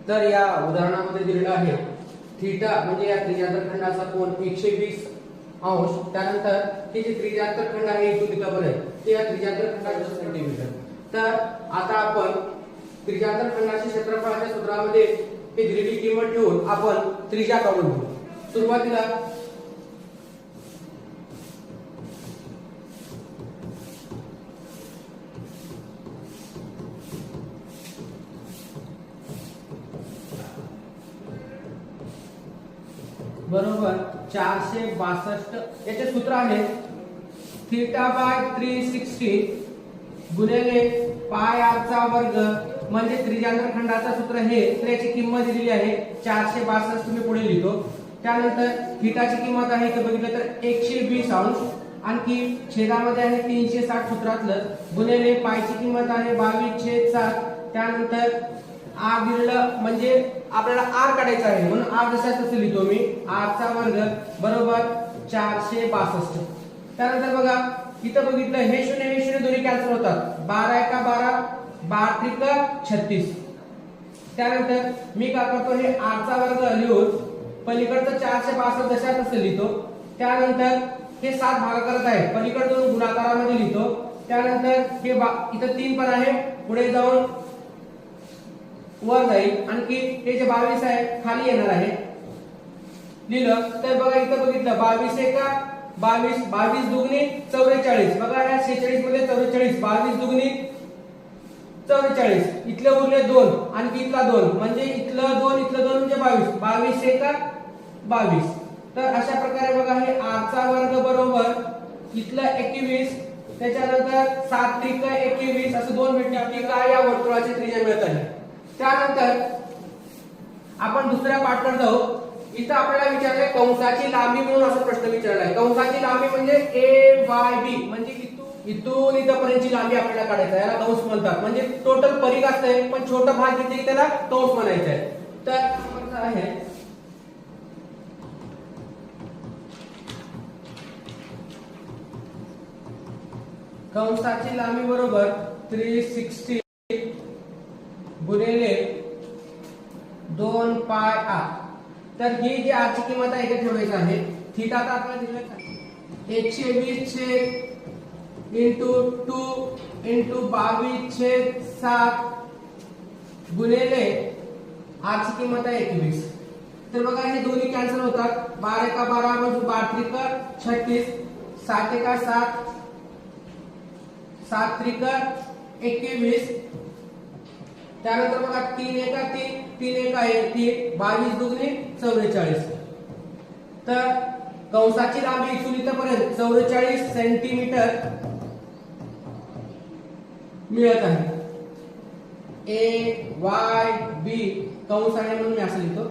तर या उदाहरणामध्ये दिलेलं आहे थीटा म्हणजे या त्रिज्याचल कोन 120 अंश, त्यानंतर हे जे त्रिज्याचल खंड आहे इथून तिथं आहे ते या त्रिज्याचल खंडाचे सेंटीमीटर. तर आता आपण त्रिज्याचल खंडाच्या क्षेत्रफळाच्या सूत्रामध्ये हे दिलेली किंमत ठेवून आपण त्रिज्या काढून घेऊ. सुरुवातीला बरोबर 462 याचे सूत्र आहे थीटा बाय 360 गुणिले पाय आर चा वर्ग म्हणजे त्रिज्याचल खंडाचा सूत्र हे. तर याची किंमत दिलेली आहे 462 तुम्ही पुढे लिहितो. त्यानंतर थीटाची किंमत आहे इथे बघितलं तर 120 अंश, आणखी छेदामध्ये आहे 360 सूत्रातलं गुणिले पायची किंमत आहे 22/7. त्यानंतर आर दिलेलं म्हणजे आपल्याला आर काढायचा आहे म्हणून आर जसा तसं लिहितो मी आर चा वर्ग बरोबर 462. त्यानंतर बघा इथं बघितलं हे शून्य दोन्ही कॅन्सल होतात. 12 एका 12 12 त्रिका 36. त्यानंतर मी काय करतो हे आर चा वर्ग लिहून पलीकडचं 462 जसा तसं लिहितो. त्यानंतर हे 7 भागाकार आहे पलीकडून गुणाकारामध्ये लिहितो. त्यानंतर हे इथं 3 पण आहे पुढे जाऊन वर जाईल, आणखी हे जे 22 आहे खाली येणार आहे लिहिलं. तर बघा इथं बघितलं 22 एका 22 22 दुगणी 44. बघा या 46 मध्ये 44 22 दुगणी 44 इथले उरले 2 आणि इथला 2 म्हणजे इथलं 2 म्हणजे 22 22 एका 22. तर अशा प्रकारे बघा हे r चा वर्ग बरोबर इथलं 21 त्याच्यानंतर 7 त्रिक 21 असं 2 भेटले काय या वर्तुळाची त्रिज्या मिळत आहे. त्यानंतर आपण दुसऱ्या पाठावर जाऊ. इथं आपल्याला विचारलंय कंसाची लांबी म्हणून असा प्रश्न विचारलाय. कंसाची लांबी म्हणजे a y b म्हणजे इथून इथपर्यंतची लांबी आपल्याला काढायची आहे, याला कंस म्हणतात. म्हणजे टोटल परिघ असते पण छोटा भाग घेतले की त्याला कंस म्हणायचं आहे. तर आहे कंसाची लांबी बरोबर 360 गुणिले 2 पाय r. तर ही जी r ची किंमत आहे इथे ठेवायची आहे. थीटा आता आपल्याला दिलेला आहे 120 इंटू 2 इंटू 22/7 गुणिले r ची किंमत आहे 21. तर बघा हे दोन्ही कॅन्सल होतात. 12 एका 12 म्हणजे 12 त्रिका 36 7 एका 7 7 त्रिका 21. त्यानंतर बघा 3 एका 3 3 एका 1 3 22 दुगणी 44. तर कंसाची लांबी इथून इथपर्यंत 44 सेंटीमीटर मिळत आहे. a y b कंस आहे म्हणून मी असं लिहितो.